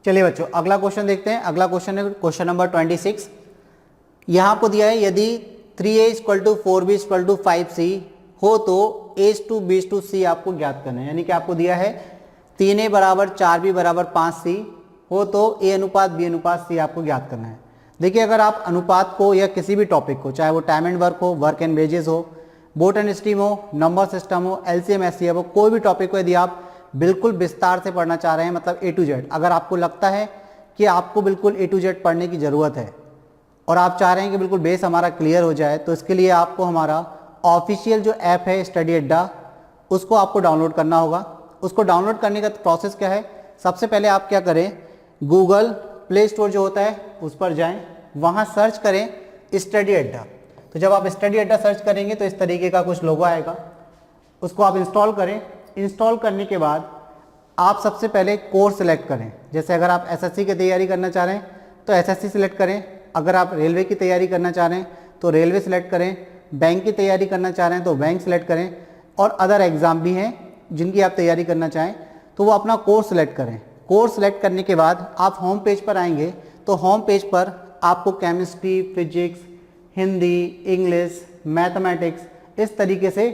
चलिए बच्चों अगला क्वेश्चन देखते हैं। अगला क्वेश्चन है क्वेश्चन नंबर 26। यहाँ आपको दिया है यदि 3a = 4b = 5c हो तो a to b to c आपको ज्ञात करना है। यानी कि आपको दिया है 3a = 4b = 5c हो तो a अनुपात b अनुपात c आपको ज्ञात करना है। देखिए अगर आप अनुपात को या किसी भी टॉपिक को, चाहे वो टाइम एंड वर्क हो, वर्क एंड वेजेस हो, बोट एंड स्ट्रीम हो, नंबर सिस्टम हो, एलसीएम एचसीएफ हो, कोई भी टॉपिक को यदि आप बिल्कुल विस्तार से पढ़ना चाह रहे हैं, मतलब A to Z, अगर आपको लगता है कि आपको बिल्कुल A to Z पढ़ने की ज़रूरत है और आप चाह रहे हैं कि बिल्कुल बेस हमारा क्लियर हो जाए, तो इसके लिए आपको हमारा ऑफिशियल जो ऐप है स्टडी अड्डा, उसको आपको डाउनलोड करना होगा। उसको डाउनलोड करने का प्रोसेस क्या है, सबसे पहले आप क्या करें, गूगल प्ले स्टोर जो होता है उस पर जाएं, वहाँ सर्च करें स्टडी अड्डा। तो जब आप स्टडी अड्डा सर्च करेंगे तो इस तरीके का कुछ लोगो आएगा, उसको आप इंस्टॉल करें। इंस्टॉल करने के बाद आप सबसे पहले कोर्स सिलेक्ट करें। जैसे अगर आप एसएससी की तैयारी करना चाह रहे हैं तो एसएससी सिलेक्ट करें, अगर आप रेलवे की तैयारी करना चाह रहे हैं तो रेलवे सिलेक्ट करें, बैंक की तैयारी करना चाह रहे हैं तो बैंक सिलेक्ट करें, और अदर एग्ज़ाम भी हैं जिनकी आप तैयारी करना चाहें तो वो अपना कोर्स सिलेक्ट करें। कोर्स सिलेक्ट करने के बाद आप होम पेज पर आएंगे तो होम पेज पर आपको chemistry, physics, Hindi, English, mathematics इस तरीके से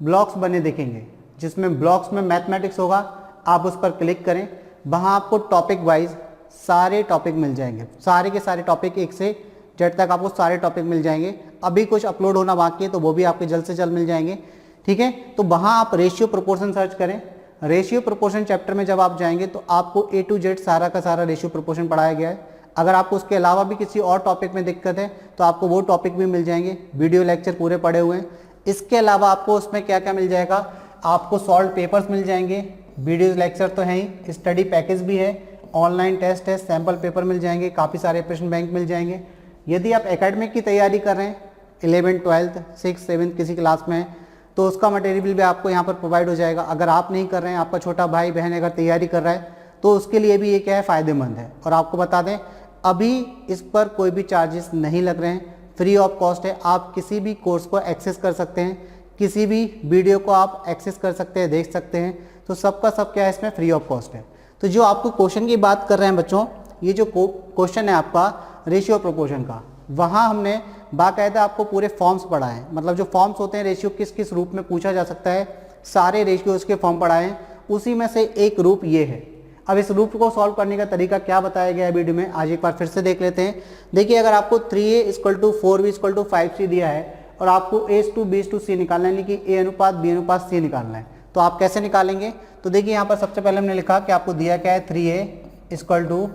ब्लॉक्स बने दिखेंगे, जिसमें ब्लॉक्स में मैथमेटिक्स होगा। आप उस पर क्लिक करें, वहाँ आपको टॉपिक वाइज सारे टॉपिक मिल जाएंगे, सारे के सारे टॉपिक एक से जेड तक आपको सारे टॉपिक मिल जाएंगे। अभी कुछ अपलोड होना बाकी है तो वो भी आपके जल्द से जल्द मिल जाएंगे, ठीक है। तो वहाँ आप रेशियो प्रोपोर्शन सर्च करें। रेशियो प्रोपोर्शन चैप्टर में जब आप जाएंगे तो आपको A to Z सारा का सारा रेशियो प्रोपोर्शन पढ़ाया गया है। अगर आपको उसके अलावा भी किसी और टॉपिक में दिक्कत है तो आपको वो टॉपिक भी मिल जाएंगे, वीडियो लेक्चर पूरे पड़े हुए हैं। इसके अलावा आपको उसमें क्या क्या मिल जाएगा, आपको सॉल्व पेपर्स मिल जाएंगे, वीडियो लेक्चर तो हैं ही, स्टडी पैकेज भी है, ऑनलाइन टेस्ट है, सैम्पल पेपर मिल जाएंगे, काफ़ी सारे प्रश्न बैंक मिल जाएंगे। यदि आप एकेडमिक की तैयारी कर रहे हैं, 11th 12th 6th 7th किसी क्लास में है तो उसका मटेरियल भी आपको यहाँ पर प्रोवाइड हो जाएगा। अगर आप नहीं कर रहे हैं, आपका छोटा भाई बहन अगर तैयारी कर रहा है तो उसके लिए भी ये क्या है, फ़ायदेमंद है। और आपको बता दें अभी इस पर कोई भी चार्जेस नहीं लग रहे हैं, फ्री ऑफ कॉस्ट है। आप किसी भी कोर्स को एक्सेस कर सकते हैं, किसी भी वीडियो को आप एक्सेस कर सकते हैं, देख सकते हैं। तो सबका सब क्या है, इसमें फ्री ऑफ कॉस्ट है। तो जो आपको क्वेश्चन की बात कर रहे हैं बच्चों, ये जो क्वेश्चन है आपका रेशियो प्रोपोर्शन का, वहाँ हमने बाकायदा आपको पूरे फॉर्म्स पढ़ाए हैं। मतलब जो फॉर्म्स होते हैं रेशियो किस किस रूप में पूछा जा सकता है, सारे रेशियोज़ के फॉर्म पढ़ाए हैं। उसी में से एक रूप ये है। अब इस रूप को सॉल्व करने का तरीका क्या बताया गया है वीडियो में, आज एक बार फिर से देख लेते हैं। देखिए अगर आपको 3a = 4b = 5c दिया है और आपको a to b to c निकालना है, यानी कि a अनुपात b अनुपात c निकालना है, तो आप कैसे निकालेंगे। तो देखिए यहाँ पर सबसे पहले हमने लिखा कि आपको दिया क्या है, 3a =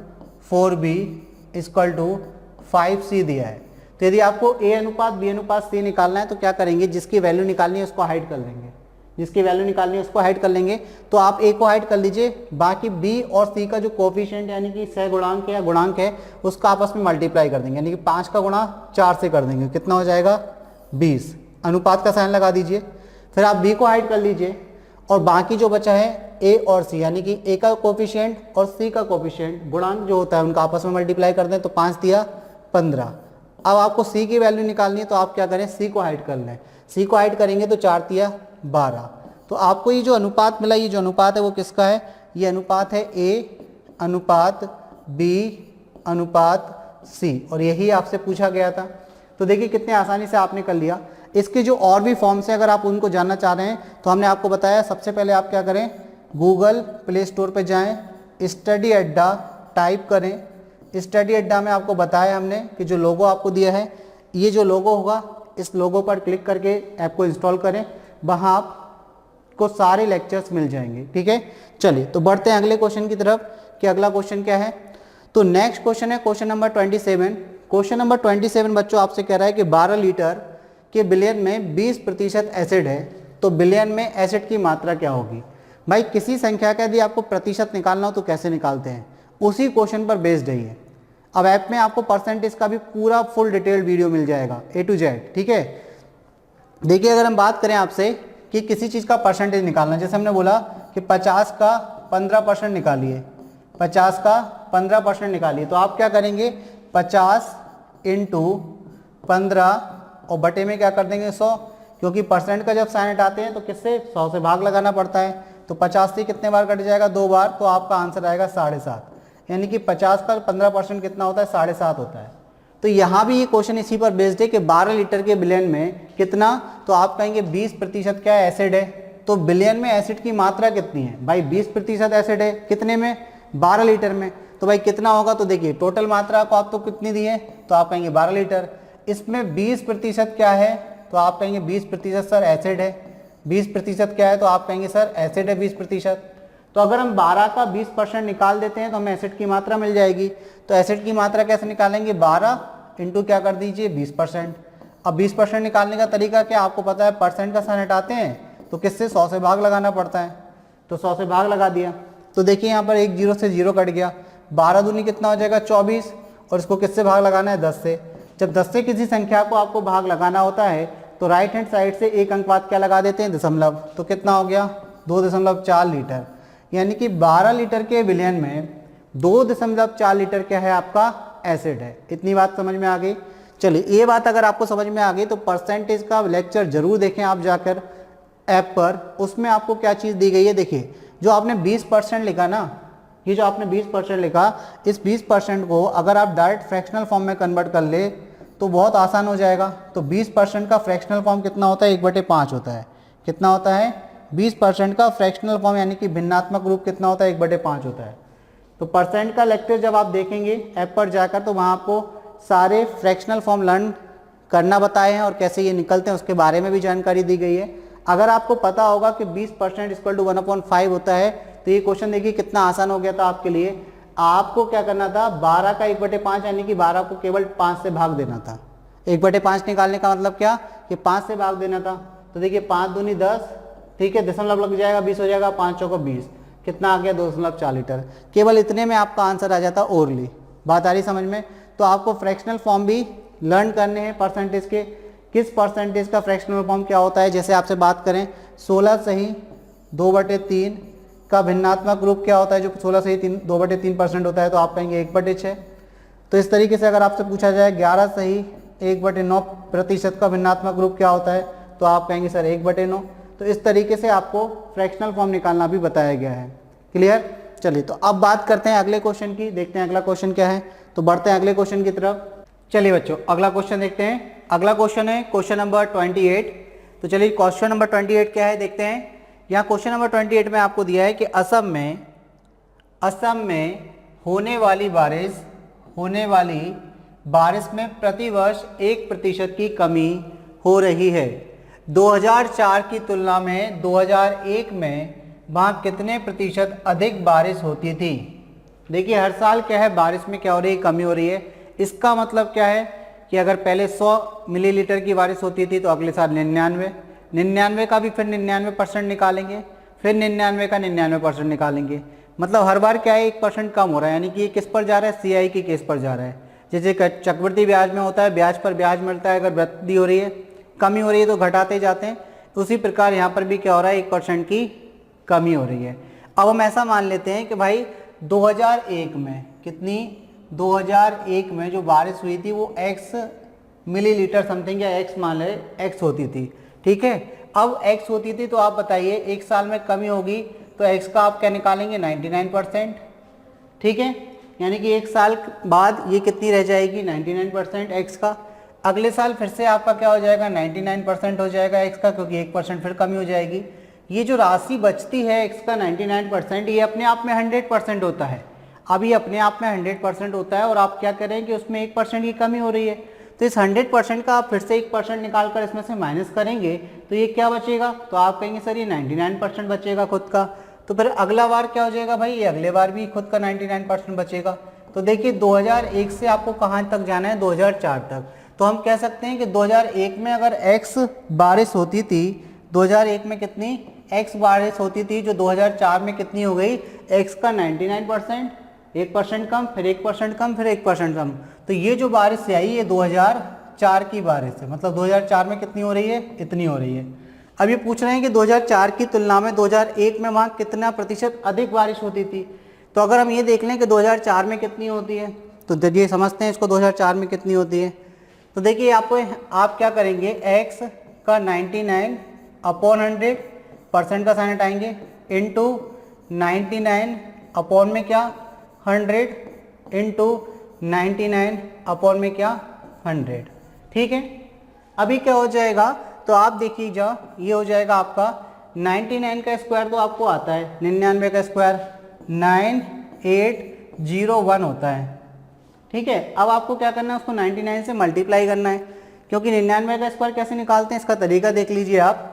4b = 5c दिया है। तो यदि आपको a अनुपात b अनुपात c निकालना है तो क्या करेंगे, जिसकी वैल्यू निकालनी है उसको हाइड कर लेंगे, जिसकी वैल्यू निकालनी है उसको हाइड कर लेंगे। तो आप a को हाइड कर लीजिए, बाकी b और c का जो कोफिशिएंट यानी कि सहगुणांक या गुणांक है उसका आपस में मल्टीप्लाई कर देंगे, यानी कि 5 का गुणा 4 से कर देंगे, कितना हो जाएगा 20। अनुपात का साइन लगा दीजिए। फिर आप b को हाइड कर लीजिए और बाकी जो बचा है a और c, यानी कि a का कोफिशिएंट और c का कोफिशिएंट गुणांक जो होता है उनका आपस में मल्टीप्लाई कर दें, तो 5 दिया 15। अब आपको c की वैल्यू निकालनी है तो आप क्या करें, c को हाइड कर लें। c को हाइड करेंगे तो 4 दिया 12। तो आपको ये जो अनुपात मिला, ये जो अनुपात है वो किसका है, ये अनुपात है a अनुपात b अनुपात c, और यही आपसे पूछा गया था। तो देखिए कितने आसानी से आपने कर लिया। इसके जो और भी फॉर्म्स हैं अगर आप उनको जानना चाह रहे हैं तो हमने आपको बताया, सबसे पहले आप क्या करें, गूगल प्ले स्टोर पर जाएँ, स्टडी अड्डा टाइप करें। स्टडी अड्डा में आपको बताया हमने कि जो लोगो आपको दिया है, ये जो लोगो होगा इस लोगो पर क्लिक करके ऐप को इंस्टॉल करें, वहाँ आपको सारे लेक्चर्स मिल जाएंगे, ठीक है। चलिए तो बढ़ते हैं अगले क्वेश्चन की तरफ कि अगला क्वेश्चन क्या है। तो नेक्स्ट क्वेश्चन है क्वेश्चन नंबर 27। क्वेश्चन नंबर 27 बच्चों आपसे कह रहा है कि 12 लीटर के बिलियन में 20% एसिड है तो बिलियन में एसिड की मात्रा क्या होगी। भाई किसी संख्या का यदि आपको प्रतिशत निकालना हो तो कैसे निकालते हैं, उसी क्वेश्चन पर बेस्ड है ये। अब ऐप में आपको परसेंटेज का भी पूरा फुल डिटेल्ड वीडियो मिल जाएगा A to Z, ठीक है। देखिए अगर हम बात करें आपसे कि किसी चीज़ का परसेंटेज निकालना, जैसे हमने बोला कि 50 का 15% निकालिए, 50 का 15% निकालिए, तो आप क्या करेंगे, 50 × 15 और बटे में क्या कर देंगे 100, क्योंकि परसेंट का जब साइन हटाते हैं तो किससे 100 से भाग लगाना पड़ता है। तो 50 से कितने बार कट जाएगा, 2 बार, तो आपका आंसर आएगा 7.5। यानी कि 50 का 15% कितना होता है, 7.5 होता है। तो यहाँ भी ये क्वेश्चन इसी पर बेस्ड है कि 12 लीटर के बिलियन में कितना, तो आप कहेंगे 20% क्या है, एसिड है। तो बिलियन में एसिड की मात्रा कितनी है भाई, 20% एसिड है, कितने में, 12 लीटर में। तो भाई कितना होगा, तो देखिए टोटल मात्रा को आप तो कितनी दी है, तो आप कहेंगे 12 लीटर। इसमें 20% क्या है, तो आप कहेंगे 20% सर एसिड है। 20% क्या है, तो आप कहेंगे सर एसिड है 20%। तो अगर हम 12 का 20% निकाल देते हैं तो हमें एसिड की मात्रा मिल जाएगी। तो एसिड की मात्रा कैसे निकालेंगे, 12 इंटू क्या कर दीजिए 20%। अब 20% निकालने का तरीका क्या, आपको पता है परसेंट का साइन हटाते हैं तो किससे, 100 से भाग लगाना पड़ता है। तो 100 से भाग लगा दिया, तो देखिए यहाँ पर एक जीरो से जीरो कट गया, 12 दूनी कितना हो जाएगा 24, और इसको किससे भाग लगाना है, 10 से। जब 10 से किसी संख्या को आपको भाग लगाना होता है तो राइट हैंड साइड से एक अंक बाद क्या लगा देते हैं, दशमलव। तो कितना हो गया 2.4 लीटर, यानी कि 12 लीटर के विलयन में 2.4 लीटर क्या है, आपका एसिड है। इतनी बात समझ में आ गई। चलिए ये बात अगर आपको समझ में आ गई तो परसेंटेज का लेक्चर जरूर देखें आप जाकर ऐप पर, उसमें आपको क्या चीज़ दी गई है। देखिए जो आपने 20% लिखा ना, ये जो आपने 20% लिखा, इस 20% को अगर आप डायरेक्ट फ्रैक्शनल फॉर्म में कन्वर्ट कर ले तो बहुत आसान हो जाएगा। तो 20% का फ्रैक्शनल फॉर्म कितना होता है, 1/5 होता है। कितना होता है, 20% का फ्रैक्शनल फॉर्म यानी कि भिन्नात्मक रूप कितना होता है, 1/5 होता है। तो परसेंट का लेक्चर जब आप देखेंगे ऐप पर जाकर तो वहाँ आपको सारे फ्रैक्शनल फॉर्म लर्न करना बताए हैं और कैसे ये निकलते हैं उसके बारे में भी जानकारी दी गई है। अगर आपको पता होगा कि 20% इक्वल टू 1/5 होता है तो ये क्वेश्चन देखिए कितना आसान हो गया था आपके लिए। आपको क्या करना था, 12 का 1/5 यानी कि 12 को केवल 5 से भाग देना था। 1/5 निकालने का मतलब क्या, कि 5 से भाग देना था। तो देखिए 5 दूनी 10, ठीक है, दशमलव लग जाएगा, 20 हो जाएगा, 5 चौको 20, कितना आ गया 2.4 लीटर। केवल इतने में आपका आंसर आ जाता ओरली। बात आ रही समझ में। तो आपको फ्रैक्शनल फॉर्म भी लर्न करने हैं परसेंटेज के, किस परसेंटेज का फ्रैक्शनल फॉर्म क्या होता है। जैसे आपसे बात करें 16 सही 2/3 का भिन्नात्मक रूप क्या होता है, जो 16 सही 2/3% होता है, तो आप कहेंगे 1/6। तो इस तरीके से अगर आपसे पूछा जाए 11 सही 1/9% का भिन्नात्मक रूप क्या होता है, तो आप कहेंगे सर 1/9। तो इस तरीके से आपको फ्रैक्शनल फॉर्म निकालना भी बताया गया है। क्लियर। चलिए तो अब बात करते हैं अगले क्वेश्चन की, देखते हैं अगला क्वेश्चन क्या है। तो बढ़ते हैं अगले क्वेश्चन की तरफ। चलिए बच्चों अगला क्वेश्चन देखते हैं। अगला क्वेश्चन है क्वेश्चन नंबर 28। तो चलिए क्वेश्चन नंबर 28 क्या है देखते हैं। यहाँ क्वेश्चन नंबर 28 में आपको दिया है कि असम में होने वाली बारिश में प्रतिवर्ष 1% की कमी हो रही है। 2004 की तुलना में 2001 में वहाँ कितने प्रतिशत अधिक बारिश होती थी। देखिए हर साल क्या है, बारिश में क्या हो रही है, कमी हो रही है। इसका मतलब क्या है कि अगर पहले 100 मिलीलीटर की बारिश होती थी तो अगले साल 99 का भी फिर 99% निकालेंगे, फिर 99 का 99% निकालेंगे। मतलब हर बार क्या है 1% कम हो रहा है, यानी कि ये किस पर जा रहा है, CI के केस पर जा रहा है। जैसे चक्रवृद्धि ब्याज में होता है, ब्याज पर ब्याज मिलता है, अगर वृद्धि हो रही है, कमी हो रही है तो घटाते जाते हैं। उसी प्रकार यहाँ पर भी क्या हो रहा है, 1% की कमी हो रही है। अब हम ऐसा मान लेते हैं कि भाई 2001 में कितनी, 2001 में जो बारिश हुई थी वो x मिलीलीटर समथिंग या x मान ले x होती थी, ठीक है। अब x होती थी तो आप बताइए एक साल में कमी होगी तो x का आप क्या निकालेंगे, 99%, ठीक है। यानी कि एक साल बाद ये कितनी रह जाएगी, 99% x का। अगले साल फिर से आपका क्या हो जाएगा, 99% हो जाएगा x का, क्योंकि 1% फिर कमी हो जाएगी। ये जो राशि बचती है x का 99%, ये अपने आप में 100% होता है। अब ये अपने आप में 100% होता है और आप क्या करें कि उसमें 1% की कमी हो रही है, तो इस 100% का आप फिर से 1% निकाल कर इसमें से माइनस करेंगे तो ये क्या बचेगा, तो आप कहेंगे सर ये 99% बचेगा खुद का। तो फिर अगला बार क्या हो जाएगा भाई, ये अगले बार भी खुद का 99% बचेगा। तो देखिए 2001 से आपको कहाँ तक जाना है, 2004 तक। तो हम कह सकते हैं कि 2001 में अगर x बारिश होती थी, 2001 में कितनी x बारिश होती थी, जो 2004 में कितनी हो गई, x का 99%, 1% कम, फिर 1% कम, फिर 1% कम। तो ये जो बारिश आई ये 2004 की बारिश है, मतलब 2004 में कितनी हो रही है, इतनी हो रही है। अब ये पूछ रहे हैं कि 2004 की तुलना में 2001 में वहाँ कितना प्रतिशत अधिक बारिश होती थी। तो अगर हम ये देख लें कि 2004 में कितनी होती है, तो ये समझते हैं इसको 2004 में कितनी होती है। तो देखिए आपको आप क्या करेंगे, x का 99/100 % का साइन हटाएंगे, इंटू 99 अपॉन में क्या 100 इंटू 99 अपॉन में क्या 100, ठीक है। अभी क्या हो जाएगा, तो आप देखिए जा, ये हो जाएगा आपका 99 का स्क्वायर तो आपको आता है, 99 का स्क्वायर 9801 होता है, ठीक है। अब आपको क्या करना है, उसको 99 से मल्टीप्लाई करना है, क्योंकि 99 का स्क्वायर कैसे निकालते हैं इसका तरीका देख लीजिए आप।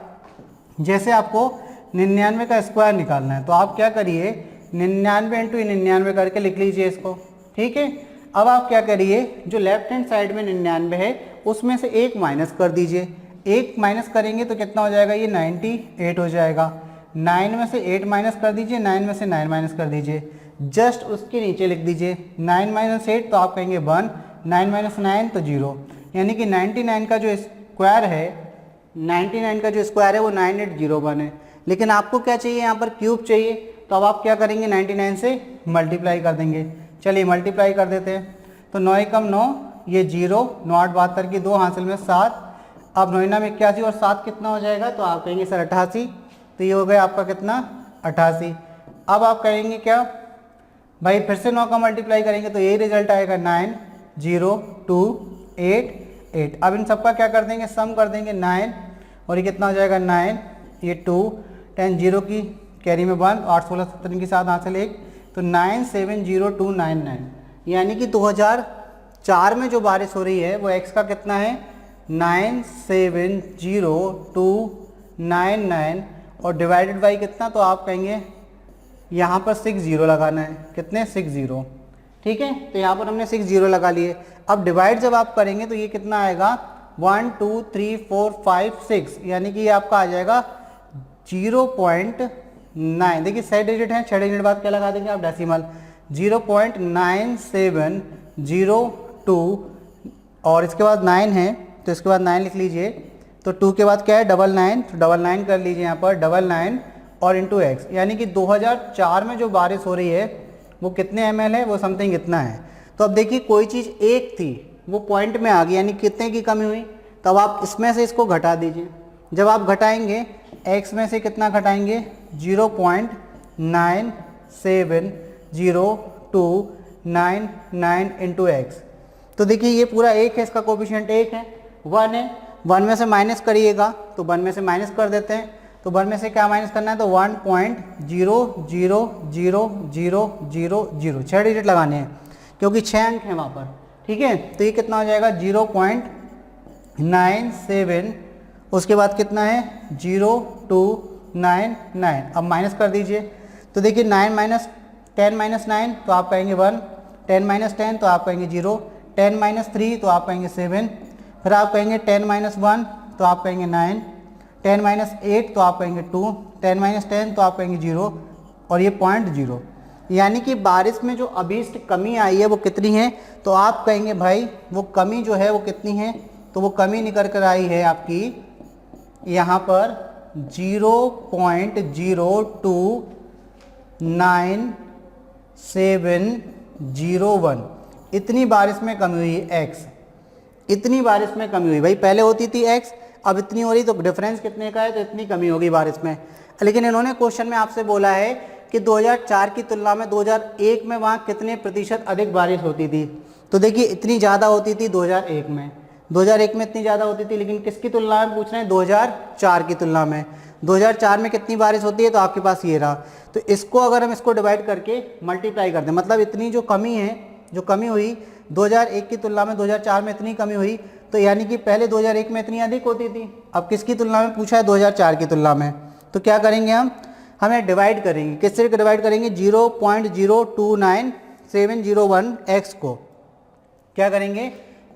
जैसे आपको 99 का स्क्वायर निकालना है तो आप क्या करिए, 99 इंटू 99 करके लिख लीजिए इसको, ठीक है। अब आप क्या करिए, जो लेफ्ट हैंड साइड में 99 है उसमें से एक माइनस कर दीजिए, एक माइनस करेंगे तो कितना हो जाएगा, ये 98 हो जाएगा। 9 में से 8 माइनस कर दीजिए, 9 में से 9 माइनस कर दीजिए, जस्ट उसके नीचे लिख दीजिए 9 माइनस 8 तो आप कहेंगे 1, 9 माइनस 9 तो 0, यानी कि 99 का जो स्क्वायर है, 99 का जो स्क्वायर है वो 9801 है। लेकिन आपको क्या चाहिए, यहाँ पर क्यूब चाहिए, तो अब आप क्या करेंगे, 99 से मल्टीप्लाई कर देंगे। चलिए मल्टीप्लाई कर देते हैं, तो 9 एकम 9, ये 0, 9 8 72 की 2 हासिल में 7, अब 9 में 81 और 7 कितना हो जाएगा, तो आप कहेंगे सर 88, तो ये हो गया आपका कितना 88। अब आप कहेंगे क्या भाई, फिर से 9 का मल्टीप्लाई करेंगे तो यही रिजल्ट आएगा 9 0 2 8 8। अब इन सबका क्या कर देंगे, सम कर देंगे 9, और ये कितना हो जाएगा 9, ये 2 10 0 की कैरी में 1, 8 16 17 की 7 हासिल 1, तो 970299, यानी कि 2004 में जो बारिश हो रही है वो x का कितना है 970299, और डिवाइडेड बाई कितना, तो आप कहेंगे यहाँ पर 60 लगाना है, कितने 60, ठीक है। तो यहाँ पर हमने 60 लगा लिए। अब डिवाइड जब आप करेंगे तो ये कितना आएगा 1 2 3 4 5 6, यानी कि ये आपका आ जाएगा 0.9। देखिए 6 डिजिट है, 6 डिजिट बाद क्या लगा देंगे आप, डेसिमल 0.9702, और इसके बाद 9 है तो इसके बाद 9 लिख लीजिए, तो 2 के बाद क्या है 99, तो 99 कर लीजिए यहाँ पर 99 और इंटू एक्स, यानी कि 2004 में जो बारिश हो रही है वो कितने ml है, वो समथिंग इतना है। तो अब देखिए कोई चीज़ एक थी वो पॉइंट में आ गई, यानी कितने की कमी हुई, तब आप इसमें से इसको घटा दीजिए। जब आप घटाएंगे x में से कितना घटाएंगे 0.970299 इंटू एक्स, तो देखिए ये पूरा एक है, इसका कोफिशिएंट एक है, 1 है, 1 में से माइनस करिएगा तो 1 में से माइनस कर देते हैं, तो 1 में से क्या माइनस करना है, तो 1.0000000, 6 डिजिट लगाने हैं क्योंकि 6 अंक हैं वहाँ पर, ठीक है। तो ये कितना हो जाएगा 0.97, उसके बाद कितना है 0299, अब माइनस कर दीजिए, तो देखिए 9 माइनस 10 माइनस 9 तो आप कहेंगे 1, 10 माइनस 10 तो आप कहेंगे 0, 10 माइनस 3 तो आप कहेंगे 7, फिर आप कहेंगे 10 माइनस 1 तो आप कहेंगे 9, 10 माइनस 8 तो आप कहेंगे 2, 10 माइनस 10 तो आप कहेंगे 0, और ये 0.0, यानी कि बारिश में जो अभीष्ट कमी आई है वो कितनी है, तो आप कहेंगे भाई वो कमी जो है वो कितनी है, तो वो कमी निकल कर आई है आपकी यहाँ पर 0.0299701, इतनी बारिश में कमी हुई है x, इतनी बारिश में कमी हुई। भाई पहले होती थी x, अब इतनी हो रही, तो डिफरेंस कितने का है, तो इतनी कमी होगी बारिश में। लेकिन इन्होंने क्वेश्चन में आपसे बोला है कि 2004 की तुलना में 2001 में वहाँ कितने प्रतिशत अधिक बारिश होती थी, तो देखिए इतनी ज़्यादा होती थी 2001 में, 2001 में इतनी ज़्यादा होती थी, लेकिन किसकी तुलना में पूछ रहे हैं 2004 की तुलना में। 2004 में कितनी बारिश होती है, तो आपके पास ये रहा, तो इसको अगर हम इसको डिवाइड करके मल्टीप्लाई कर दें, मतलब इतनी जो कमी है, जो कमी हुई 2001 की तुलना में 2004 में इतनी कमी हुई, तो यानी कि पहले 2001 में इतनी अधिक होती थी, अब किसकी तुलना में पूछा है 2004 की तुलना में, तो क्या करेंगे हमें डिवाइड करेंगे, किससे डिवाइड करेंगे 0.029701 x को क्या करेंगे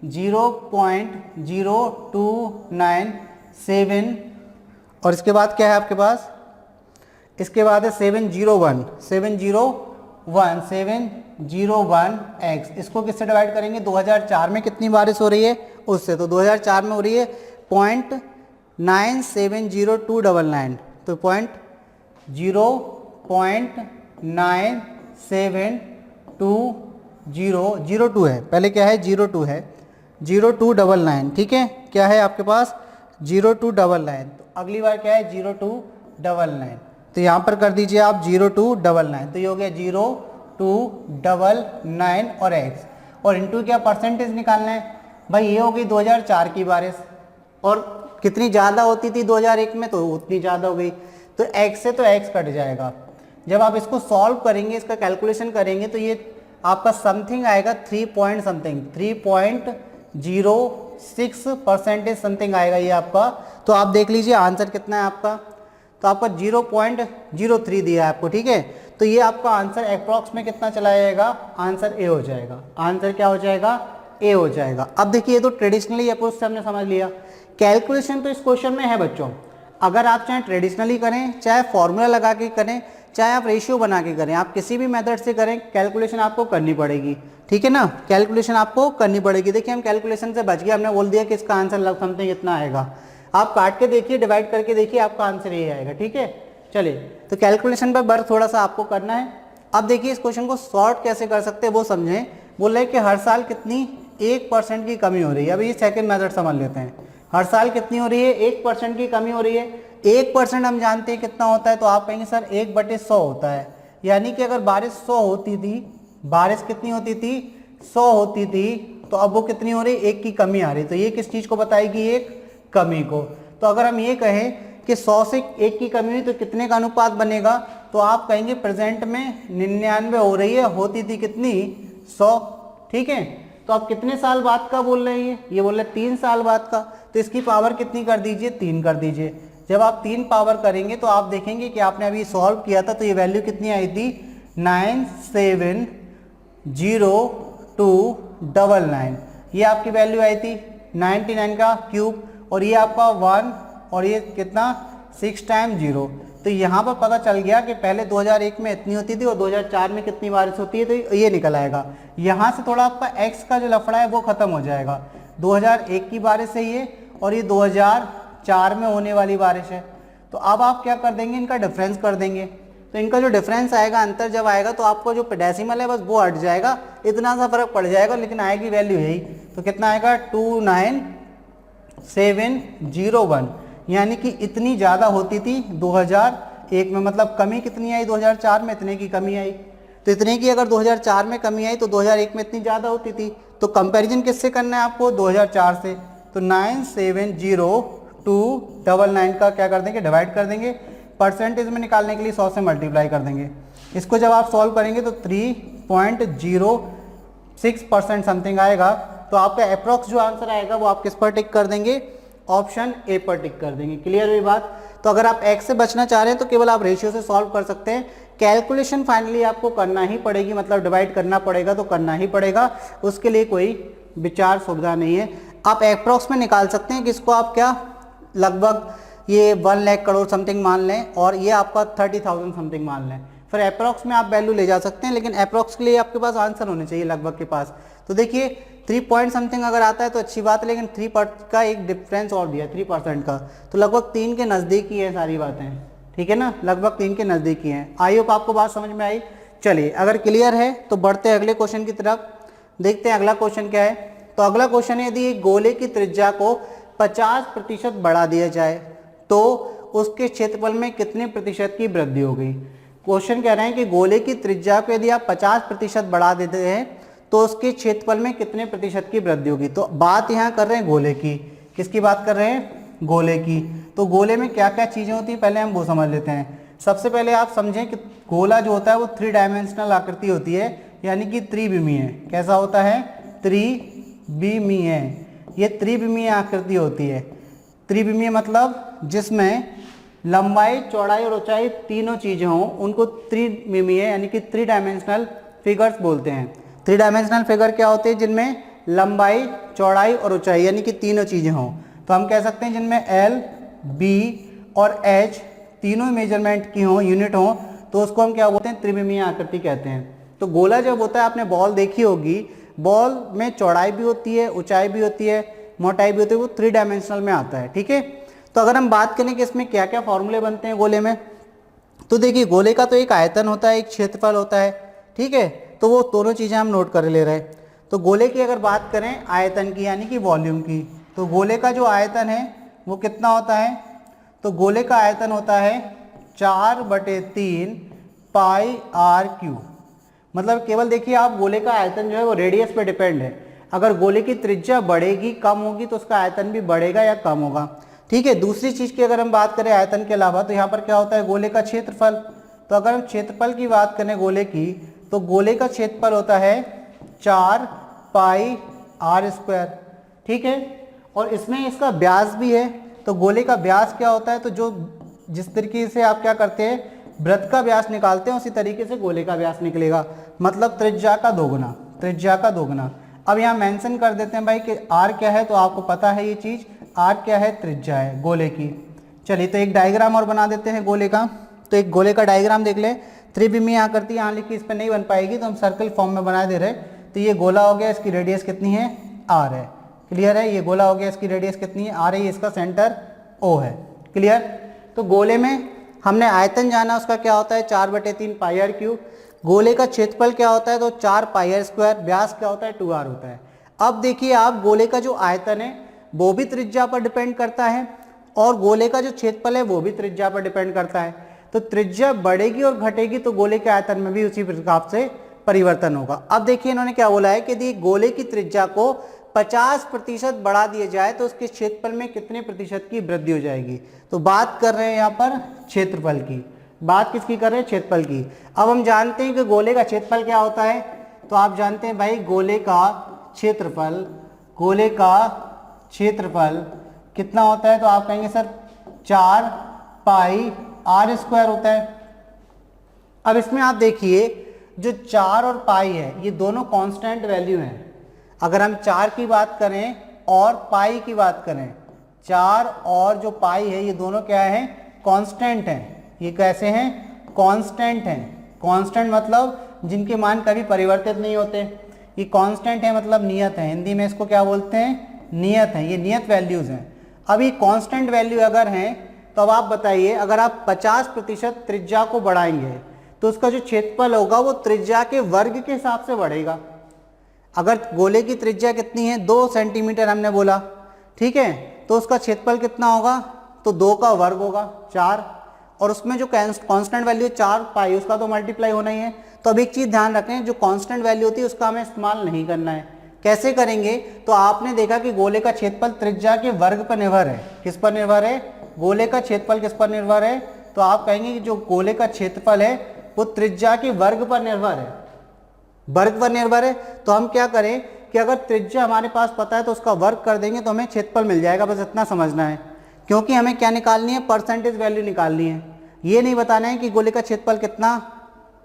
0.0297, और इसके बाद क्या है आपके पास, इसके बाद है 701 x, इसको किससे डिवाइड करेंगे 2004 में कितनी बारिश हो रही है उससे, तो 2004 में हो रही है 0.970299, तो 0.972002 है, पहले क्या है 02 है 0299, ठीक है, क्या है आपके पास 0299, तो अगली बार क्या है 0299, तो यहाँ पर कर दीजिए आप 0299, तो ये हो गया 299 और x, और इंटू क्या परसेंटेज निकालना है भाई। ये हो गई 2004 की बारिश, और कितनी ज़्यादा होती थी 2001 में, तो उतनी ज़्यादा हो गई, तो x से तो x कट जाएगा। जब आप इसको सॉल्व करेंगे, इसका कैलकुलेशन करेंगे, तो ये आपका समथिंग आएगा 3.06% समथिंग आएगा ये आपका। तो आप देख लीजिए आंसर कितना है आपका, तो आपका 0.03 दिया है आपको, ठीक है। तो ये आपका आंसर अप्रॉक्स में कितना चला जाएगा, आंसर ए हो जाएगा। आंसर क्या हो जाएगा, ए हो जाएगा। अब देखिए ये तो ट्रेडिशनली अप्रोच से हमने समझ लिया। कैलकुलेशन तो इस क्वेश्चन में है बच्चों, अगर आप चाहे ट्रेडिशनली करें, चाहे फॉर्मूला लगा के करें, चाहे आप रेशियो बना के करें, आप किसी भी मेथड से करें, कैलकुलेशन आपको करनी पड़ेगी, ठीक है ना। कैलकुलेशन आपको करनी पड़ेगी। देखिए हम कैलकुलेशन से बच गए, हमने बोल दिया कि इसका आंसर समथिंग इतना आएगा। आप काट के देखिए, डिवाइड करके देखिए, आपका आंसर ये आएगा, ठीक है। चलिए, तो कैलकुलेशन पर वर्क थोड़ा सा आपको करना है। अब देखिए इस क्वेश्चन को सॉर्ट कैसे कर सकते हैं वो समझें। बोल रहे हैं कि हर साल कितनी 1% की कमी हो रही है। अभी ये सेकंड मेथड समझ लेते हैं। हर साल कितनी हो रही है, 1% की कमी हो रही है। 1% हम जानते हैं कितना होता है, तो आप कहेंगे सर 1/100 होता है। यानी कि अगर बारिश 100 होती थी, बारिश कितनी होती थी, 100 होती थी, तो अब वो कितनी हो रही, 1 की कमी आ रही। तो ये किस चीज़ को बताएगी, एक कमी को। तो अगर हम ये कहें कि 100 से 1 की कमी हुई तो कितने का अनुपात बनेगा, तो आप कहेंगे प्रेजेंट में 99 हो रही है, होती थी कितनी, 100, ठीक है। तो आप कितने साल बाद का बोल रहे हैं, ये बोल रहे हैं 3 साल बाद का। तो इसकी पावर कितनी कर दीजिए, 3 कर दीजिए। जब आप 3 पावर करेंगे तो आप देखेंगे कि आपने अभी सॉल्व किया था, तो ये वैल्यू कितनी आई थी, 970299। ये आपकी वैल्यू आई थी 99 का क्यूब, और ये आपका 1, और ये कितना 6 टाइम 0। तो यहाँ पर पता चल गया कि पहले 2001 में इतनी होती थी और 2004 में कितनी बारिश होती है, तो ये निकल आएगा। यहाँ से थोड़ा आपका x का जो लफड़ा है वो खत्म हो जाएगा। 2001 की बारिश है ये, और ये 2004 में होने वाली बारिश है। तो अब आप क्या कर देंगे, इनका डिफरेंस कर देंगे। तो इनका जो डिफरेंस आएगा, अंतर जब आएगा, तो आपको जो डेसिमल है बस वो हट जाएगा, इतना सा फर्क पड़ जाएगा, लेकिन आएगी वैल्यू यही। तो कितना आएगा, 29701, यानी कि इतनी ज़्यादा होती थी 2001 में। मतलब कमी कितनी आई 2004 में, इतने की कमी आई। तो इतने की अगर 2004 में कमी आई तो 2001 में इतनी ज़्यादा होती थी। तो कंपैरिजन किससे करना है आपको, 2004 से। तो 970299 का क्या कर देंगे, डिवाइड कर देंगे। परसेंटेज में निकालने के लिए 100 से मल्टीप्लाई कर देंगे। इसको जब आप सॉल्व करेंगे तो 3.06% समथिंग आएगा। तो आपका अप्रॉक्स जो आंसर आएगा वो आप किस पर टिक कर देंगे, ऑप्शन ए पर टिक कर देंगे। क्लियर हुई बात। तो अगर आप x से बचना चाह रहे हैं तो केवल आप रेशियो से सॉल्व कर सकते हैं। कैलकुलेशन फाइनली आपको करना ही पड़ेगी, मतलब डिवाइड करना पड़ेगा, तो करना ही पड़ेगा, उसके लिए कोई विचार सुविधा नहीं है। आप अप्रॉक्स में निकाल सकते हैं, किसको आप क्या लगभग ये 1 लाख करोड़ समथिंग मान लें, और ये आपका 30,000 समथिंग मान लें। फिर अप्रॉक्स में आप वैल्यू ले जा सकते हैं, लेकिन अप्रॉक्स के लिए आपके पास आंसर होने चाहिए लगभग के पास। तो देखिए 3 पॉइंट समथिंग अगर आता है तो अच्छी बात है, लेकिन 3% का एक डिफरेंस और दिया 3% का, तो लगभग 3 के नज़दीक ही है सारी बातें, ठीक है ना, लगभग 3 के नज़दीक ही हैं। आई होप आपको बात समझ में आई। चलिए अगर क्लियर है तो बढ़ते हैं अगले क्वेश्चन की तरफ। देखते हैं अगला क्वेश्चन क्या है। तो अगला क्वेश्चन है, यदि गोले की त्रिज्या को 50% बढ़ा दिया जाए तो उसके क्षेत्रफल में कितने प्रतिशत की वृद्धि होगी। क्वेश्चन कह रहे हैं कि गोले की त्रिज्या को यदि आप 50% बढ़ा देते हैं तो उसके क्षेत्रफल में कितने प्रतिशत की वृद्धि होगी। तो बात यहाँ कर रहे हैं गोले की, किसकी बात कर रहे हैं, गोले की। तो गोले में क्या क्या चीज़ें होती हैं पहले हम वो समझ लेते हैं। सबसे पहले आप समझें कि गोला जो होता है वो 3 डायमेंशनल आकृति होती है, यानी कि त्रिविमीय। कैसा होता है, त्रिविमीय। ये त्रिविमीय आकृति होती है। त्रिविमीय मतलब जिसमें लंबाई, चौड़ाई और ऊंचाई तीनों चीज़ें हों, उनको त्रिविमीय यानी कि 3 डायमेंशनल फिगर्स बोलते हैं। 3 डायमेंशनल फिगर क्या होते हैं, जिनमें लंबाई, चौड़ाई और ऊंचाई यानी कि तीनों चीज़ें हों। तो हम कह सकते हैं जिनमें L, B और H तीनों मेजरमेंट की हों, यूनिट हों, तो उसको हम क्या बोलते हैं, त्रिविमीय आकृति कहते हैं। तो गोला जब होता है, आपने बॉल देखी होगी, बॉल में चौड़ाई भी होती है, ऊंचाई भी होती है, मोटाई भी होती है, वो 3 डायमेंशनल में आता है, ठीक है। तो अगर हम बात करें कि इसमें क्या क्या फॉर्मूले बनते हैं गोले में, तो देखिए गोले का तो एक आयतन होता है, एक क्षेत्रफल होता है, ठीक है। तो वो दोनों चीज़ें हम नोट कर ले रहे हैं। तो गोले की अगर बात करें आयतन की यानी कि वॉल्यूम की, तो गोले का जो आयतन है वो कितना होता है, तो गोले का आयतन होता है 4/3 πr3। मतलब केवल देखिए आप गोले का आयतन जो है वो रेडियस पे डिपेंड है। अगर गोले की त्रिज्या बढ़ेगी कम होगी तो उसका आयतन भी बढ़ेगा या कम होगा। ठीक है, दूसरी चीज की अगर हम बात करें आयतन के अलावा तो यहाँ पर क्या होता है गोले का क्षेत्रफल। तो अगर हम क्षेत्रफल की बात करें गोले की तो गोले का क्षेत्रफल होता है 4 पाई आर स्क्वायर। ठीक है, और इसमें इसका व्यास भी है। तो गोले का व्यास क्या होता है, तो जो जिस तरीके से आप क्या करते हैं वृत्त का व्यास निकालते हैं उसी तरीके से गोले का व्यास निकलेगा, मतलब त्रिज्या का दोगुना, त्रिज्या का दोगुना। अब यहाँ मेंशन कर देते हैं भाई कि आर क्या है, तो आपको पता है ये चीज, आर क्या है, त्रिज्या है गोले की। चलिए तो एक डायग्राम और बना देते हैं गोले का। तो एक गोले का डायग्राम देख ले, त्रिविमीय आकृति यहाँ लिखी, इस पर नहीं बन पाएगी तो हम सर्कल फॉर्म में बना दे रहे। तो ये गोला हो गया, इसकी रेडियस कितनी है, आर है। क्लियर है, ये गोला हो गया, इसकी रेडियस कितनी है, आर है, इसका सेंटर ओ है। क्लियर। तो गोले में हमने आयतन जाना, उसका क्या होता है 4/3 पाई आर क्यूब। गोले का क्षेत्रफल क्या होता है, तो 4 पाई आर स्क्वायर। व्यास क्या होता है, 2r होता है। अब देखिए आप गोले का जो आयतन है वो भी त्रिज्या पर डिपेंड करता है और गोले का जो क्षेत्रफल है वो भी त्रिज्या पर डिपेंड करता है। तो त्रिज्या बढ़ेगी और घटेगी तो गोले के आयतन में भी उसी प्रकार से परिवर्तन होगा। अब देखिए इन्होंने क्या बोला है कि यदि गोले की त्रिज्या को 50% बढ़ा दिया जाए तो उसके क्षेत्रफल में कितने प्रतिशत की वृद्धि हो जाएगी। तो बात कर रहे हैं यहाँ पर क्षेत्रफल की, बात किसकी कर रहे हैं, क्षेत्रफल की। अब हम जानते हैं कि गोले का क्षेत्रफल क्या होता है, तो आप जानते हैं भाई गोले का क्षेत्रफल, गोले का क्षेत्रफल कितना होता है, तो आप कहेंगे सर 4 पाई आर स्क्वायर होता है। अब इसमें आप देखिए जो 4 और पाई है ये दोनों कांस्टेंट वैल्यू हैं। अगर हम 4 की बात करें और पाई की बात करें, 4 और जो पाई है ये दोनों क्या है, कांस्टेंट हैं। ये कैसे हैं, कांस्टेंट हैं। कांस्टेंट मतलब जिनके मान कभी परिवर्तित नहीं होते। ये कांस्टेंट है मतलब नियत है, हिंदी में इसको क्या बोलते हैं, नियत है। ये नियत वैल्यूज हैं। अब ये कांस्टेंट वैल्यू अगर हैं तो अब आप बताइए अगर आप 50% त्रिज्या को बढ़ाएंगे तो उसका जो क्षेत्रफल होगा वो त्रिज्या के वर्ग के हिसाब से बढ़ेगा। अगर गोले की त्रिज्या कितनी है, 2 सेंटीमीटर हमने बोला, ठीक है, तो उसका क्षेत्रफल कितना होगा, तो 2 का वर्ग होगा 4, और उसमें जो कांस्टेंट वैल्यू 4 पाई उसका तो मल्टीप्लाई होना ही है। तो अब एक चीज ध्यान रखें, जो कांस्टेंट वैल्यू होती है उसका हमें इस्तेमाल नहीं करना है। कैसे करेंगे, तो आपने देखा कि गोले का क्षेत्रफल त्रिज्या के वर्ग पर निर्भर है। किस पर निर्भर है, गोले का क्षेत्रफल किस पर निर्भर है, तो आप कहेंगे कि जो गोले का क्षेत्रफल है वो त्रिज्या के वर्ग पर निर्भर है, वर्ग पर निर्भर है। तो हम क्या करें कि अगर त्रिज्या हमारे पास पता है तो उसका वर्ग कर देंगे तो हमें क्षेत्रफल मिल जाएगा, बस इतना समझना है। क्योंकि हमें क्या निकालनी है, परसेंटेज वैल्यू निकालनी है। ये नहीं बताना है कि गोले का क्षेत्रफल कितना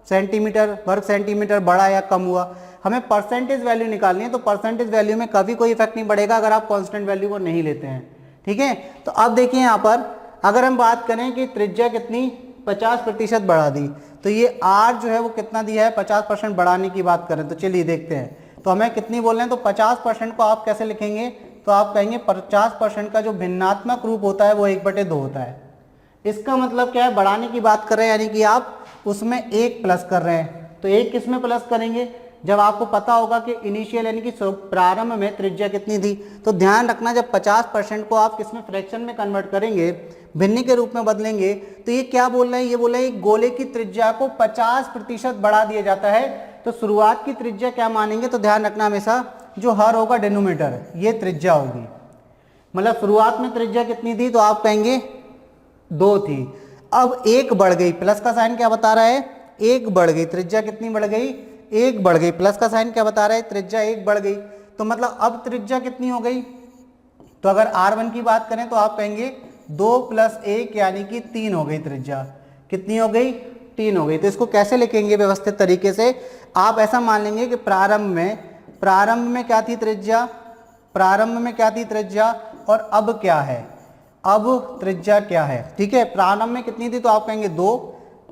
सेंटीमीटर, वर्ग सेंटीमीटर बढ़ा या कम हुआ, हमें परसेंटेज वैल्यू निकालनी है। तो परसेंटेज वैल्यू में कभी कोई इफेक्ट नहीं पड़ेगा अगर आप कांस्टेंट वैल्यू को नहीं लेते हैं। ठीक है, तो अब देखिए यहाँ पर अगर हम बात करें कि त्रिज्या कितनी 50% बढ़ा दी, तो ये आर जो है वो कितना दिया है, 50% बढ़ाने की बात करें तो चलिए देखते हैं। तो हमें कितनी बोल रहे हैं, तो 50% को आप कैसे लिखेंगे, तो आप कहेंगे 50% का जो भिन्नात्मक रूप होता है वो 1/2 होता है। इसका मतलब क्या है, बढ़ाने की बात कर रहे हैं, यानी कि आप उसमें 1 प्लस कर रहे हैं। तो 1 किस में प्लस करेंगे, जब आपको पता होगा कि इनिशियल यानी कि प्रारंभ में त्रिज्या कितनी थी। तो ध्यान रखना जब 50% को आप किसमें, फ्रैक्शन में कन्वर्ट करेंगे, भिन्न के रूप में बदलेंगे, तो ये क्या बोल रहे हैं, ये बोल रहे हैं गोले की त्रिज्या को 50% बढ़ा दिया जाता है। तो शुरुआत की त्रिज्या क्या मानेंगे, तो ध्यान रखना हमेशा जो हर होगा डिनोमिनेटर ये त्रिज्या होगी। मतलब शुरुआत में त्रिज्या कितनी थी, तो आप कहेंगे 2 थी, अब 1 बढ़ गई, प्लस का साइन क्या बता रहा है, 1 बढ़ गई। त्रिज्या कितनी बढ़ गई, 1 बढ़ गई। प्लस का साइन क्या बता रहा है, त्रिज्या 1 बढ़ गई। तो मतलब अब त्रिज्या कितनी हो गई, तो अगर R1 की बात करें तो आप कहेंगे 2 + 1 यानी कि 3 हो गई। त्रिज्या कितनी हो गई, 3 हो गई। तो इसको कैसे लिखेंगे व्यवस्थित तरीके से, आप ऐसा मान लेंगे कि प्रारंभ में क्या थी त्रिज्या, प्रारंभ में क्या थी त्रिज्या, और अब क्या है, अब त्रिज्या क्या है। ठीक है, प्रारंभ में कितनी थी, तो आप कहेंगे 2,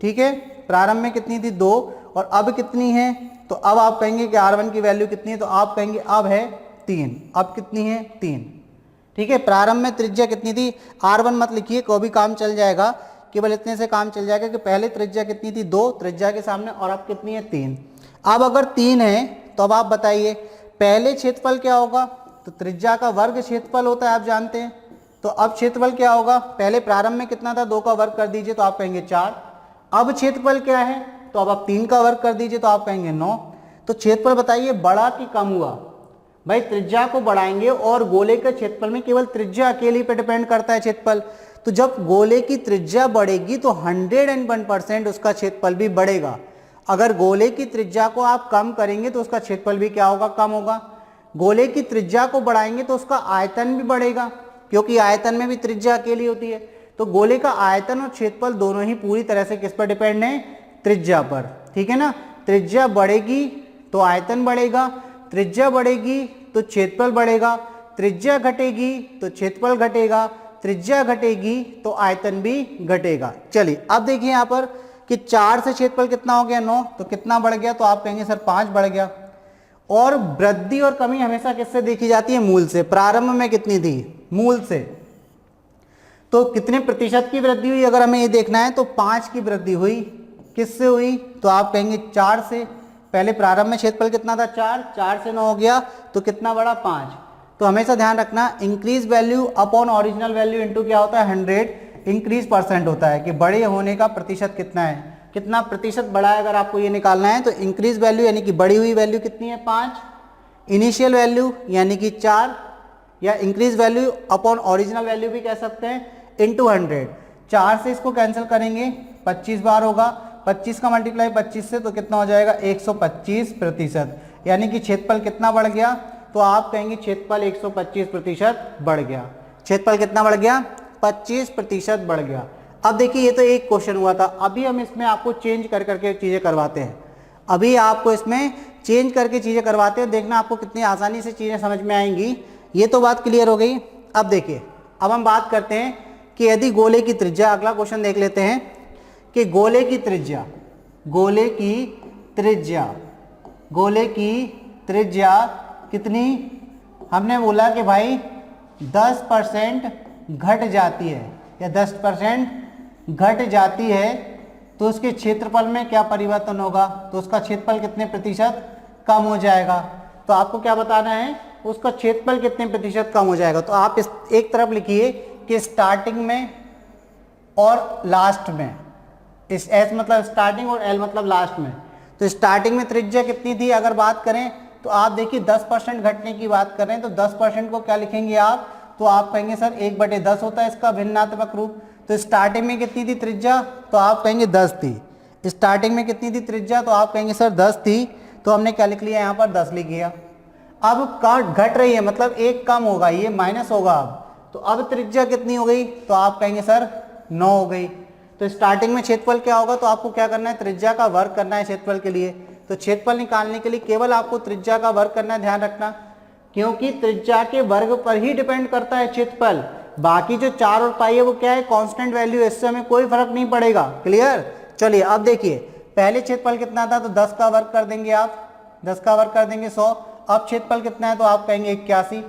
ठीक है, प्रारंभ में कितनी थी 2, और अब कितनी है, तो अब आप कहेंगे कि R1 की वैल्यू कितनी है, तो आप कहेंगे अब है 3, अब कितनी है 3। ठीक है, प्रारंभ में त्रिज्या कितनी थी, R1 मत लिखिए, कोई भी काम चल जाएगा, केवल इतने से काम चल जाएगा कि पहले त्रिज्या कितनी थी 2 त्रिज्या के सामने, और अब कितनी है 3। अब अगर 3 है तो अब आप बताइए पहले क्षेत्रफल क्या होगा, तो त्रिज्या का वर्ग क्षेत्रफल होता है, आप जानते हैं। तो अब क्षेत्रफल क्या होगा, पहले प्रारंभ में कितना था, 2 का वर्ग कर दीजिए तो आप कहेंगे 4। अब क्षेत्रफल क्या है, तो अब आप 3 का वर्ग कर दीजिए तो आप कहेंगे 9। तो क्षेत्रफल बताइए बड़ा कि कम हुआ? भाई त्रिज्या को बढ़ाएंगे और गोले के क्षेत्रफल में केवल त्रिज्या अकेली पे डिपेंड करता है क्षेत्रफल। तो जब गोले की त्रिज्या बढ़ेगी तो 101% उसका क्षेत्रफल भी बढ़ेगा। अगर गोले की त्रिज्या को आप कम करेंगे तो उसका क्षेत्रफल भी क्या होगा? कम होगा। गोले की त्रिज्या को बढ़ाएंगे तो उसका आयतन भी बढ़ेगा, क्योंकि आयतन में भी त्रिज्या अकेली होती है। तो गोले का आयतन और क्षेत्रफल दोनों ही पूरी तरह से किस पर डिपेंड है? त्रिज्या पर। ठीक है ना? त्रिज्या बढ़ेगी तो आयतन बढ़ेगा, त्रिज्या बढ़ेगी तो क्षेत्रफल बढ़ेगा, त्रिज्या घटेगी तो क्षेत्रफल घटेगा, त्रिज्या घटेगी तो आयतन भी घटेगा। चलिए अब देखिए यहाँ पर कि 4 से क्षेत्रफल कितना हो गया? 9। तो कितना बढ़ गया? तो आप कहेंगे सर 5 बढ़ गया। और वृद्धि और कमी हमेशा किससे देखी जाती है? मूल से। प्रारंभ में कितनी थी? मूल से। तो कितने प्रतिशत की वृद्धि हुई अगर हमें ये देखना है तो 5 की वृद्धि हुई। किससे हुई? तो आप कहेंगे 4 से। पहले प्रारंभ में क्षेत्रफल कितना था? 4 से 9 हो गया तो कितना बढ़ा? 5। तो हमेशा ध्यान रखना increase value upon original value into क्या होता है? 100 इंक्रीज परसेंट होता है कि बड़े होने का प्रतिशत कितना है, कितना प्रतिशत बढ़ा है। अगर आपको ये निकालना है तो इंक्रीज वैल्यू यानी कि बढ़ी हुई वैल्यू कितनी है? 5। इनिशियल वैल्यू यानी कि 4, या increase value upon original value भी कह सकते हैं, इंटू 100। 4 से इसको कैंसिल करेंगे 25 बार होगा, 25 का मल्टीप्लाई 25 से तो कितना हो जाएगा? 125%। यानी कि क्षेत्रफल कितना बढ़ गया? तो आप कहेंगे क्षेत्रफल 125% बढ़ गया। क्षेत्रफल कितना बढ़ गया? 25% बढ़ गया। अब देखिए ये तो एक क्वेश्चन हुआ था, अभी हम इसमें आपको चेंज कर करके चीज़ें करवाते हैं। अभी आपको इसमें चेंज करके चीज़ें करवाते हैं, देखना आपको कितनी आसानी से चीज़ें समझ में आएंगी। ये तो बात क्लियर हो गई। अब देखिए अब हम बात करते हैं कि यदि गोले की त्रिज्या, अगला क्वेश्चन देख लेते हैं कि गोले की त्रिज्या कितनी? हमने बोला कि भाई 10% घट जाती है या 10% घट जाती है तो उसके क्षेत्रफल में क्या परिवर्तन होगा? तो उसका क्षेत्रफल कितने प्रतिशत कम हो जाएगा। तो आपको क्या बताना है? उसका क्षेत्रफल कितने प्रतिशत कम हो जाएगा। तो आप इस एक तरफ लिखिए कि स्टार्टिंग में और लास्ट में, इस एस मतलब स्टार्टिंग और एल मतलब लास्ट में। तो स्टार्टिंग में त्रिज्या कितनी थी अगर बात करें तो आप देखिए 10% घटने की बात कर रहे हैं, तो 10% को क्या लिखेंगे आप? तो आप कहेंगे सर 1/10 होता है इसका भिन्नात्मक रूप। तो स्टार्टिंग में कितनी थी त्रिज्या? तो आप कहेंगे 10 थी। स्टार्टिंग में कितनी थी त्रिज्या? तो आप कहेंगे सर 10 थी। तो हमने क्या लिख लिया यहाँ पर? 10 लिख लिया। अब घट रही है मतलब एक कम होगा, ये माइनस होगा। अब तो अब त्रिज्या कितनी हो गई? तो आप कहेंगे सर 9 हो गई। तो स्टार्टिंग में क्षेत्रफल क्या होगा? तो आपको क्या करना है? त्रिज्या का वर्ग करना है क्षेत्रफल के लिए। तो क्षेत्रफल निकालने के लिए केवल आपको त्रिज्या का वर्ग करना है, ध्यान रखना, क्योंकि त्रिज्या के वर्ग पर ही डिपेंड करता है क्षेत्रफल। बाकी जो 4 और पाई है वो क्या है? कांस्टेंट वैल्यू, इससे हमें कोई फर्क नहीं पड़ेगा। क्लियर? चलिए अब देखिए पहले क्षेत्रफल कितना था? तो 10 का वर्ग कर देंगे आप, 10 का वर्ग कर देंगे 100। अब क्षेत्रफल कितना है? तो आप कहेंगे 81।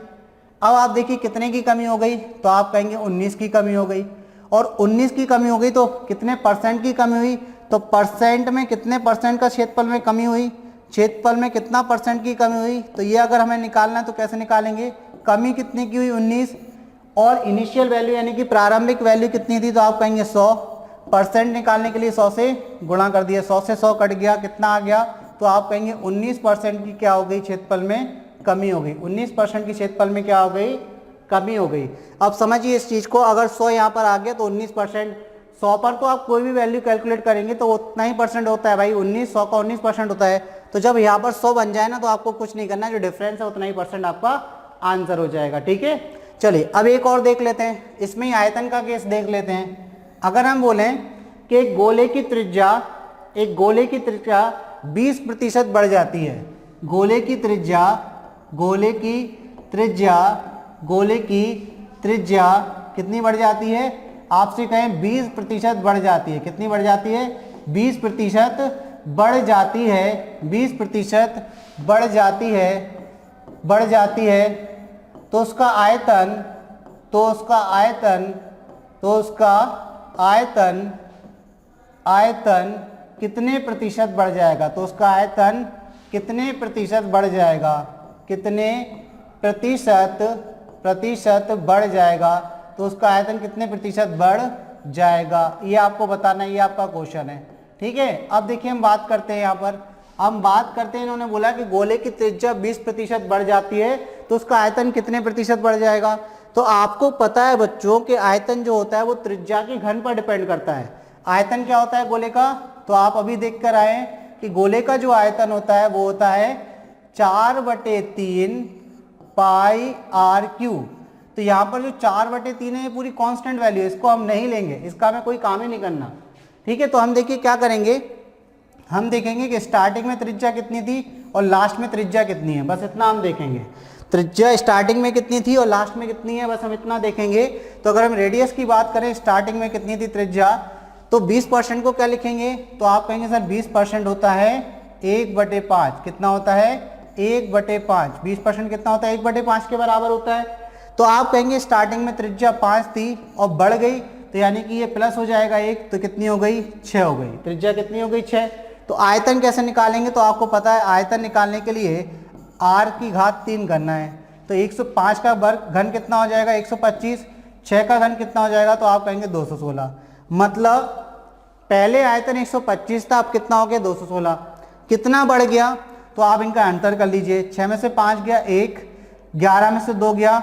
अब आप देखिए कितने की कमी हो गई? तो आप कहेंगे 19 की कमी हो गई। और 19 की कमी हो गई तो कितने परसेंट की कमी हुई? तो परसेंट में कितने परसेंट का क्षेत्रफल में कमी हुई? क्षेत्रफल में कितना परसेंट की कमी हुई? तो ये अगर हमें निकालना है तो कैसे निकालेंगे? कमी कितने की हुई? 19। और इनिशियल वैल्यू यानी कि प्रारंभिक वैल्यू कितनी थी? तो आप कहेंगे 100। परसेंट निकालने के लिए 100 से गुणा कर दिया, 100 से 100 कट गया, कितना आ गया? तो आप कहेंगे 19% की क्या हो गई? क्षेत्रफल में कमी हो गई। 19% की क्षेत्रफल में क्या हो गई? कमी हो गई। अब समझिए इस चीज को, अगर 100 यहाँ पर आ गया तो 19%, 100 पर तो आप कोई भी वैल्यू कैलकुलेट करेंगे तो उतना ही परसेंट होता है भाई, 100 का 19% होता है। तो जब यहाँ पर 100 बन जाए ना तो आपको कुछ नहीं करना है, जो डिफरेंस है उतना ही परसेंट आपका आंसर हो जाएगा। ठीक है, चलिए अब एक और देख लेते हैं, इसमें ही आयतन का केस देख लेते हैं। अगर हम बोलें कि एक गोले की त्रिज्या 20% बढ़ जाती है, गोले की त्रिज्या कितनी बढ़ जाती है? आपसे कहें 20% बढ़ जाती है। कितनी बढ़ जाती है? 20% बढ़ जाती है। 20% बढ़ जाती है तो उसका आयतन कितने प्रतिशत बढ़ जाएगा? तो उसका आयतन कितने प्रतिशत बढ़ जाएगा? कितने प्रतिशत बढ़ जाएगा? तो उसका आयतन कितने प्रतिशत बढ़ जाएगा, ये आपको बताना है, ये आपका क्वेश्चन है। ठीक है, अब देखिए हम बात करते हैं यहाँ पर, हम बात करते हैं, इन्होंने बोला कि गोले की त्रिज्या 20% बढ़ जाती है तो उसका आयतन कितने प्रतिशत बढ़ जाएगा। तो आपको पता है बच्चों कि आयतन जो होता है वो त्रिज्या के घन पर डिपेंड करता है। आयतन क्या होता है गोले का, तो आप अभी देख कर आए कि गोले का जो आयतन होता है वो होता है 4/3 पाई आर क्यूब। तो यहाँ पर जो 4/3 है ये पूरी कांस्टेंट वैल्यू है, इसको हम नहीं लेंगे, इसका हमें कोई काम ही नहीं करना। ठीक है, तो हम देखिए क्या करेंगे, हम देखेंगे कि स्टार्टिंग में त्रिज्या कितनी थी और लास्ट में त्रिज्या कितनी है, बस इतना हम देखेंगे। त्रिज्या स्टार्टिंग में कितनी थी और लास्ट में कितनी है, बस हम इतना देखेंगे। तो अगर हम रेडियस की बात करें, स्टार्टिंग में कितनी थी त्रिज्या, तो 20% को क्या लिखेंगे, तो आप कहेंगे सर 20% होता है 1/5। कितना होता है, 1/5। 20% कितना होता है, 1/5 के बराबर होता है। तो आप कहेंगे स्टार्टिंग में त्रिज्या 5 थी और बढ़ गई, तो यानी कि ये प्लस हो जाएगा 1, तो कितनी हो गई, 6 हो गई। त्रिज्या कितनी हो गई, 6। तो आयतन कैसे निकालेंगे, तो आपको पता है आयतन निकालने के लिए r की घात 3 करना है। तो 105 का वर्ग घन कितना हो जाएगा, 125। 6 का घन कितना हो जाएगा, तो आप कहेंगे 216। मतलब पहले आयतन 125 था, अब कितना हो गया, 216। कितना बढ़ गया, तो आप इनका अंतर कर लीजिए। 6 में से 5 गया 1, 11 में से 2 गया,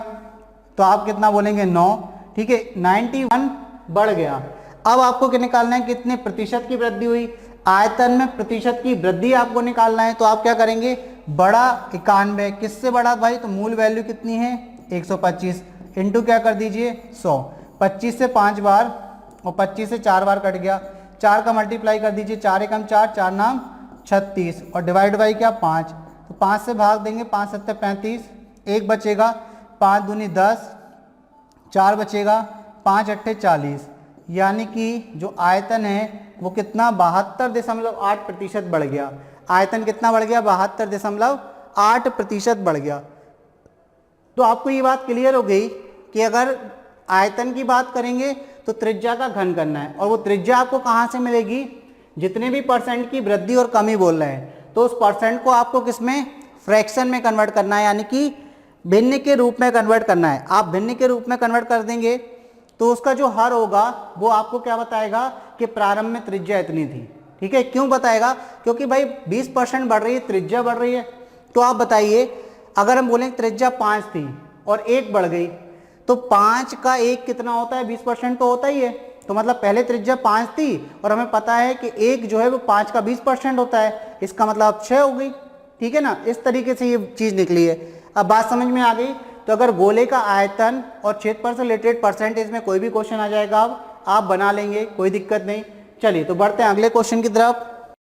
तो आप कितना बोलेंगे, 9। ठीक है, 91 बढ़ गया। अब आपको क्या निकालना है, कितने प्रतिशत की वृद्धि हुई, आयतन में प्रतिशत की वृद्धि आपको निकालना है। तो आप क्या करेंगे, बड़ा 91, किससे बड़ा भाई, तो मूल वैल्यू कितनी है 125, इंटू क्या कर दीजिए 100। 25 से 5 बार और 25 से 4 बार कट गया, 4 का मल्टीप्लाई कर दीजिए, 4 एकम 4, 4 नाम 36 और डिवाइड बाई क्या 5। तो 5 से भाग देंगे, 5 7 35, 1 बचेगा, 5 दूनी 10, 4 बचेगा, 5 8 40। यानी कि जो आयतन है वो कितना 72.8% बढ़ गया। आयतन कितना बढ़ गया, 72.8% बढ़ गया। तो आपको ये बात क्लियर हो गई कि अगर आयतन की बात करेंगे तो त्रिज्या का घन करना है, और वो त्रिज्या आपको कहाँ से मिलेगी, जितने भी परसेंट की वृद्धि और कमी बोल रहे हैं, तो उस परसेंट को आपको किसमें, फ्रैक्शन में कन्वर्ट करना है, यानी कि भिन्न के रूप में कन्वर्ट करना है। आप भिन्न के रूप में कन्वर्ट कर देंगे तो उसका जो हर होगा वो आपको क्या बताएगा कि प्रारंभ में त्रिज्या इतनी थी। ठीक है, क्यों बताएगा, क्योंकि भाई 20% बढ़ रही है, त्रिज्या बढ़ रही है। तो आप बताइए, अगर हम बोलें त्रिज्या 5 थी और 1 बढ़ गई, तो 5 का 1 कितना होता है, 20% तो होता ही है। तो मतलब पहले त्रिज्या 5 थी और हमें पता है कि 1 जो है वो 5 का 20% होता है, इसका मतलब अब 6 हो गई। ठीक है ना, इस तरीके से ये चीज़ निकली है। अब बात समझ में आ गई। तो अगर गोले का आयतन और क्षेत्रफल से रिलेटेड परसेंटेज में कोई भी क्वेश्चन आ जाएगा, अब आप बना लेंगे, कोई दिक्कत नहीं। चलिए तो बढ़ते हैं अगले क्वेश्चन की तरफ।